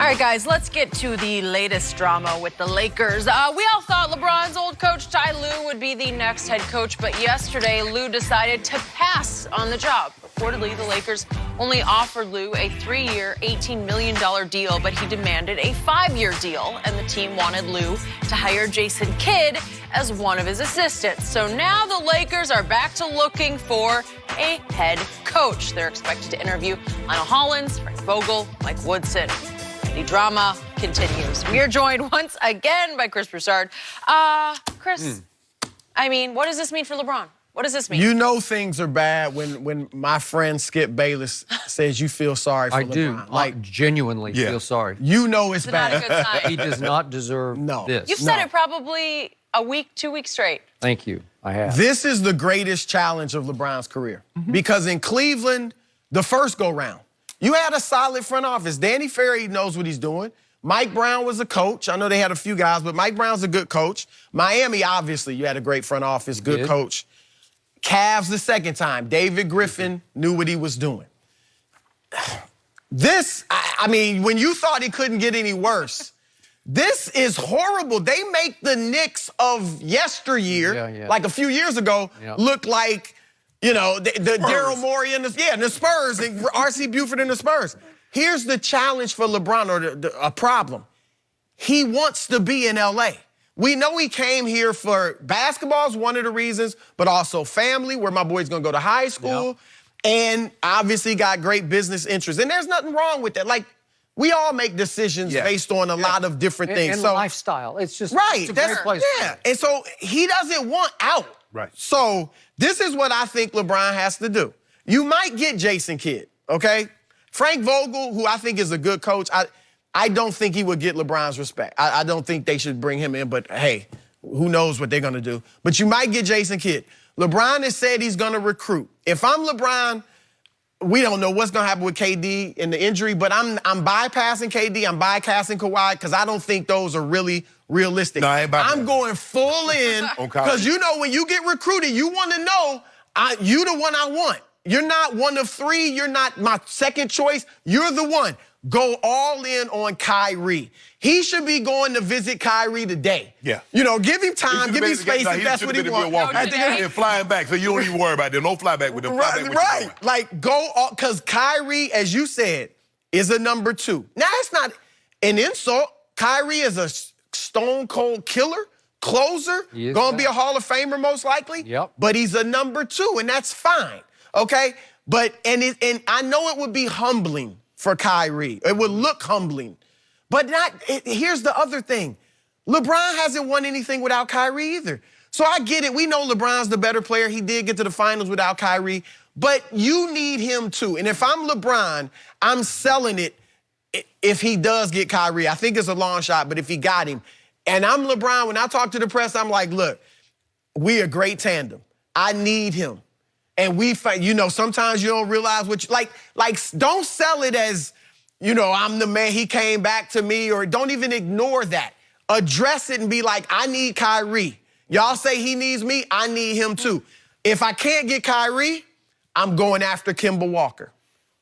All right, guys, let's get to the latest drama with the Lakers. We all thought LeBron's old coach, Ty Lue, would be the next head coach, but yesterday, Lue decided to pass on the job. Reportedly, the Lakers only offered Lue a 3-year, $18 million deal, but he demanded a 5-year deal, and the team wanted Lue to hire Jason Kidd as one of his assistants. So now the Lakers are back to looking for a head coach. They're expected to interview Lionel Hollins, Frank Vogel, Mike Woodson. The drama continues. We are joined once again by Chris Broussard. Chris, I mean, what does this mean for LeBron? What does this mean? You know things are bad when my friend Skip Bayless says you feel sorry for LeBron. I do. Like, genuinely feel sorry. You know it's bad. Not a good sign. He does not deserve this. You've said it probably a week, 2 weeks straight. Thank you. I have. This is the greatest challenge of LeBron's career. Because in Cleveland, the first go-round, you had a solid front office. Danny Ferry knows what he's doing. Mike Brown was a coach. I know they had a few guys, but Mike Brown's a good coach. Miami, obviously, you had a great front office, good coach. Cavs the second time. David Griffin knew what he was doing. This, I mean, when you thought it couldn't get any worse, this is horrible. They make the Knicks of yesteryear, like a few years ago, look like, you know, the Daryl Morey and the Spurs, and R.C. Buford and the Spurs. Here's the challenge for LeBron, or a problem. He wants to be in L.A. We know he came here for basketball is one of the reasons, but also family, where my boy's going to go to high school, and obviously got great business interests. And there's nothing wrong with that. Like, we all make decisions based on a lot of different things. And lifestyle. It's just it's a great place. And so he doesn't want out. Right. So this is what I think LeBron has to do. You might get Jason Kidd, okay? Frank Vogel, who I think is a good coach, I don't think he would get LeBron's respect. I don't think they should bring him in, but hey, who knows what they're going to do. But you might get Jason Kidd. LeBron has said he's going to recruit. If I'm LeBron, we don't know what's going to happen with KD and the injury, but I'm bypassing KD, I'm bypassing Kawhi, because I don't think those are really realistic. No, I ain't bypassing. I'm going full in, because you know when you get recruited, you want to know, you the one I want. You're not one of three. You're not my second choice. You're the one. Go all in on Kyrie. He should be going to visit Kyrie today. Yeah. You know, give him time, give him space if that's what he wants. And flying back, so you don't even worry about that. Don't fly back with them. Right. Like, go all, because Kyrie, as you said, is a number 2. Now, it's not an insult. Kyrie is a stone-cold killer, closer, going to be a Hall of Famer most likely. But he's a number 2, and that's fine. Okay? But, and I know it would be humbling for Kyrie. It would look humbling. But here's the other thing. LeBron hasn't won anything without Kyrie either. So I get it. We know LeBron's the better player. He did get to the finals without Kyrie. But you need him too. And if I'm LeBron, I'm selling it if he does get Kyrie. I think it's a long shot, but if he got him. And I'm LeBron, when I talk to the press, I'm like, look, we a great tandem. I need him. And we fight, you know, sometimes you don't realize what you, like, don't sell it as, you know, I'm the man, he came back to me, or don't even ignore that. Address it and be like, I need Kyrie. Y'all say he needs me, I need him too. If I can't get Kyrie, I'm going after Kemba Walker.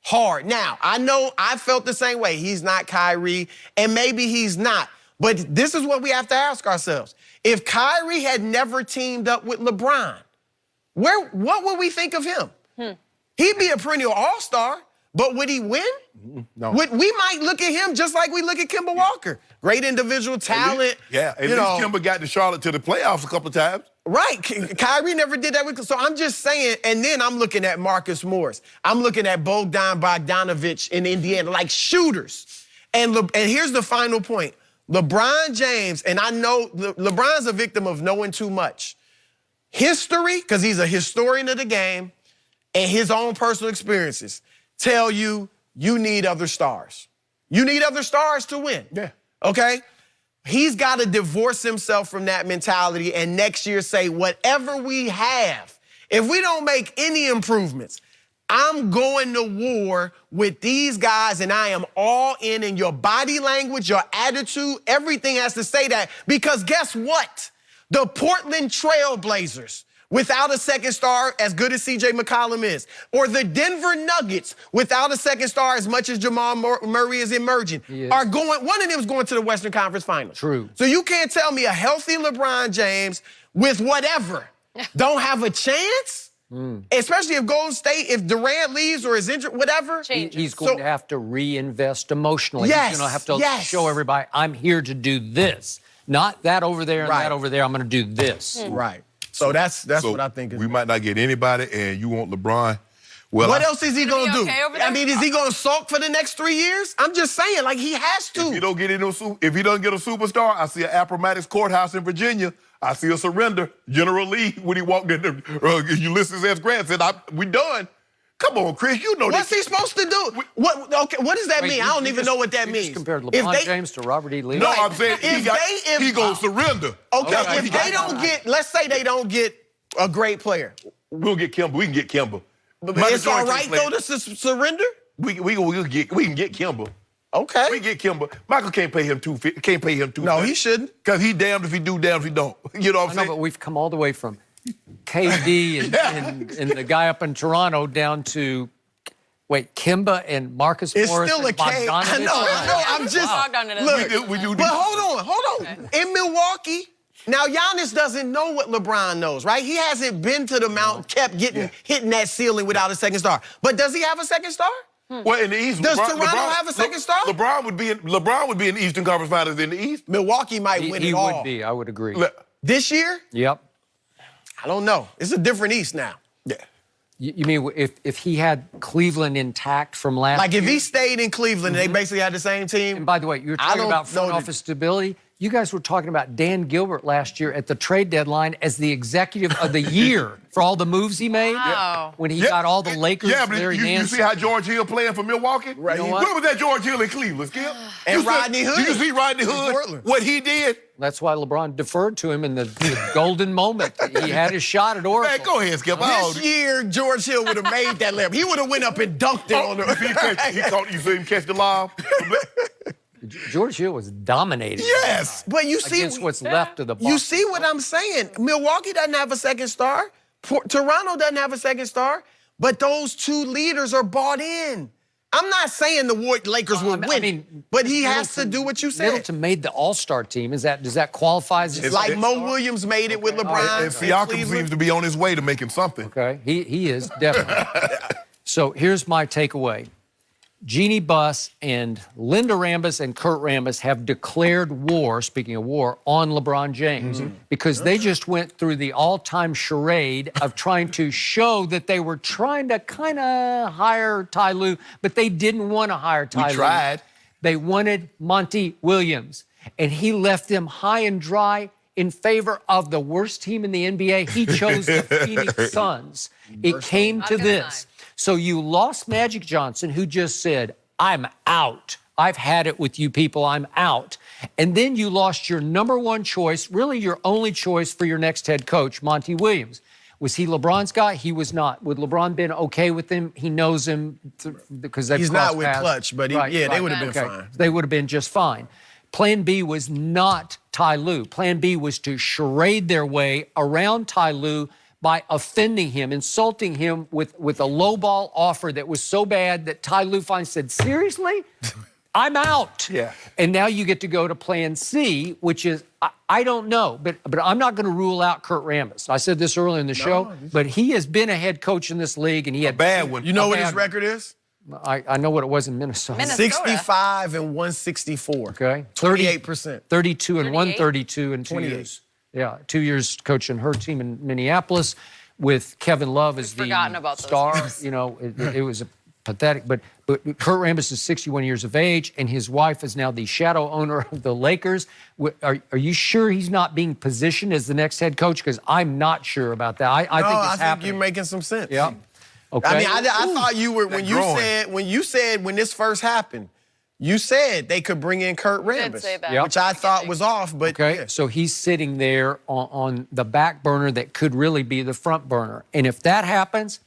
Hard. Now, I know I felt the same way. He's not Kyrie, and maybe he's not. But this is what we have to ask ourselves. If Kyrie had never teamed up with LeBron, what would we think of him? He'd be a perennial all-star, but would he win? No. We might look at him just like we look at Kemba Walker. Great individual talent. At least Kemba got to Charlotte to the playoffs a couple of times. Right. Kyrie never did that. So I'm just saying, and then I'm looking at Marcus Morris. I'm looking at Bogdan Bogdanovic in Indiana, like shooters. And here's the final point. LeBron James, and I know LeBron's a victim of knowing too much. History, because he's a historian of the game, and his own personal experiences tell you need other stars. You need other stars to win. Okay? He's got to divorce himself from that mentality and next year say, whatever we have, if we don't make any improvements, I'm going to war with these guys, and I am all in your body language, your attitude, everything has to say that. Because guess what? The Portland Trail Blazers, without a second star as good as C.J. McCollum is. Or the Denver Nuggets without a second star as much as Jamal Murray is emerging. Are going, one of them is going to the Western Conference Finals. True. So you can't tell me a healthy LeBron James with whatever don't have a chance? Especially if Golden State, if Durant leaves or is injured, whatever. He's going to have to reinvest emotionally. Yes, He's going to have to show everybody, I'm here to do this. Not that over there and that over there. I'm going to do this. Right. So that's what I think. We might not get anybody, and you want LeBron. Well, what else is he going to do? Okay over there? I mean, is he going to sulk for the next 3 years? I'm just saying, like, he has to. If he don't get a superstar, I see an Appomattox Courthouse in Virginia. I see a surrender. General Lee, when he walked in there, Ulysses S. Grant said, we done. Come on, Chris, you know What's he supposed to do? What does that mean? I don't even know what that means. You compared LeBron James to Robert E. Lee. No, I'm saying he goes surrender. Okay, if they don't get, let's say they don't get a great player. We'll get Kimber. We can get Kimber. But it's all right, though, to surrender? We can get Kimber. Okay. We get Kimber. Michael can't pay him $250. Can't pay him $250. No, he shouldn't. Because he damned if he do, damned if he don't. You know what I'm saying? But we've come all the way from KD and the guy up in Toronto down to, Kimba and Marcus It's Morris still a and K. Bogdanovich. No, I'm just, look, but hold on. Okay. In Milwaukee, now Giannis doesn't know what LeBron knows, right? He hasn't been to the mountain, kept hitting that ceiling without a second star. But does he have a second star? Well, in the East, does Toronto have a second star? LeBron would be in the Eastern Conference Finals in the East. Milwaukee might win it all. He would be, I would agree. This year? Yep. I don't know. It's a different East now. Yeah. You mean if he had Cleveland intact from last year? Like if he stayed in Cleveland and they basically had the same team? And by the way, you're talking about front office stability. You guys were talking about Dan Gilbert last year at the trade deadline as the executive of the year for all the moves he made. Wow. When he got all the Lakers. Yeah, but you see how George Hill playing for Milwaukee? Right. Where was that George Hill in Cleveland, Skip? And Rodney Hood. You see Rodney Hood, what he did? That's why LeBron deferred to him in the golden moment. He had his shot at Oracle. Man, go ahead, Skip. This year, George Hill would have made that layup. He would have went up and dunked it on the... You see him catch the lob? George Hill was dominating. Yes, but you see... Against what's left of the box. You see what I'm saying? Milwaukee doesn't have a second star. Toronto doesn't have a second star. But those two leaders are bought in. I'm not saying the Lakers will win, but he has to do what you said. Middleton made the All-Star team. Does that qualify as... It's like Mo Williams made it with LeBron. And Siakam seems to be on his way to making something. Okay, he is, definitely. So here's my takeaway. Jeannie Buss and Linda Rambis and Kurt Rambis have declared war, speaking of war, on LeBron James because they just went through the all-time charade of trying to show that they were trying to kind of hire Ty Lue, but they didn't want to hire Ty Lue. We tried. They wanted Monty Williams, and he left them high and dry in favor of the worst team in the NBA. He chose the Phoenix Suns. It came to this. So you lost Magic Johnson, who just said, I'm out. I've had it with you people. I'm out. And then you lost your number one choice, really your only choice for your next head coach, Monty Williams. Was he LeBron's guy? He was not. Would LeBron been okay with him? He knows him because they've He's crossed not with paths. Clutch, but they would have been fine. They would have been just fine. Plan B was not Ty Lue. Plan B was to charade their way around Ty Lue by offending him, insulting him with a lowball offer that was so bad that Ty Lue finally said, seriously? I'm out. Yeah. And now you get to go to plan C, which is, I don't know, but I'm not going to rule out Kurt Rambis. I said this earlier in the show, but he has been a head coach in this league, and he had a bad one. You know what his record is? I know what it was in Minnesota. 65 and 164. Okay. 38%. 32 and 38? 132 in 2 28. years. Yeah, 2 years coaching her team in Minneapolis with Kevin Love as the forgotten about those star. years. You know, it was pathetic. But Kurt Rambis is 61 years of age, and his wife is now the shadow owner of the Lakers. Are you sure he's not being positioned as the next head coach? Because I'm not sure about that. I think it's happening. I think you're making some sense. Yeah. Okay. I mean, I thought you were when you said when this first happened, you said they could bring in Kurt Rambis, say that. which I thought was off. But okay, so he's sitting there on the back burner that could really be the front burner, and if that happens,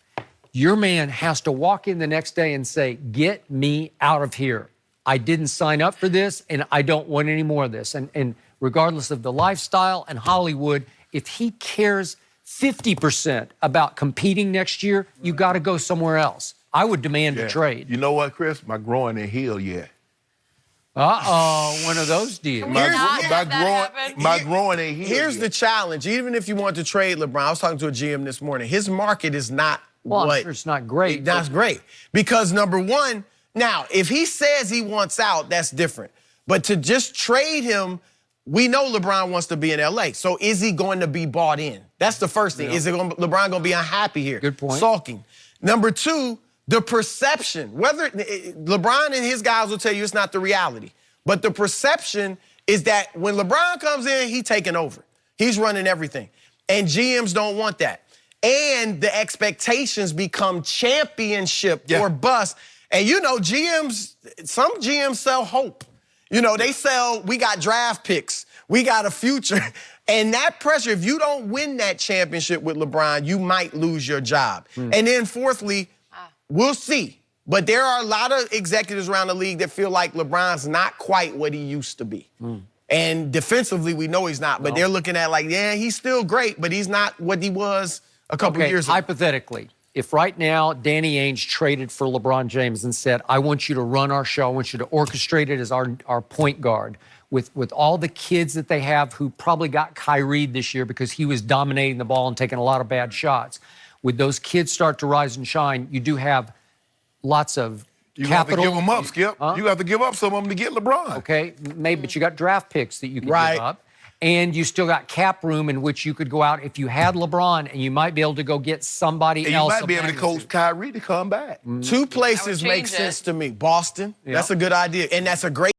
your man has to walk in the next day and say, "Get me out of here. I didn't sign up for this, and I don't want any more of this." And regardless of the lifestyle and Hollywood, if he cares 50% about competing next year, you got to go somewhere else. I would demand a trade. You know what, Chris? My groin ain't healed yet. One of those deals. My groin ain't healed Here's yet. the challenge. Even if you want to trade LeBron, I was talking to a GM this morning. His market is not I'm sure it's not great. That's great. Because number one, now, if he says he wants out, that's different. But to just trade him, we know LeBron wants to be in LA. So is he going to be bought in? That's the first thing. Is LeBron going to be unhappy here? Good point. Sulking. Number two, the perception. Whether LeBron and his guys will tell you it's not the reality. But the perception is that when LeBron comes in, he's taking over. He's running everything. And GMs don't want that. And the expectations become championship or bust. And you know, some GMs sell hope. You know, they sell, we got draft picks, we got a future. And that pressure, if you don't win that championship with LeBron, you might lose your job. And then fourthly, we'll see. But there are a lot of executives around the league that feel like LeBron's not quite what he used to be. And defensively, we know he's not. But they're looking at like, yeah, he's still great, but he's not what he was a couple years ago. Hypothetically, if right now Danny Ainge traded for LeBron James and said, I want you to run our show, I want you to orchestrate it as our point guard, with all the kids that they have who probably got Kyrie this year because he was dominating the ball and taking a lot of bad shots. Would those kids start to rise and shine, you do have lots of You capital. have to give them up, Skip. You have to give up some of them to get LeBron. Okay, maybe, but you got draft picks that you can give up. And you still got cap room in which you could go out if you had LeBron, and you might be able to go get somebody and else. You might be able to coach Kyrie to come back. Two places make sense to me. Boston, that's a good idea. And that's a great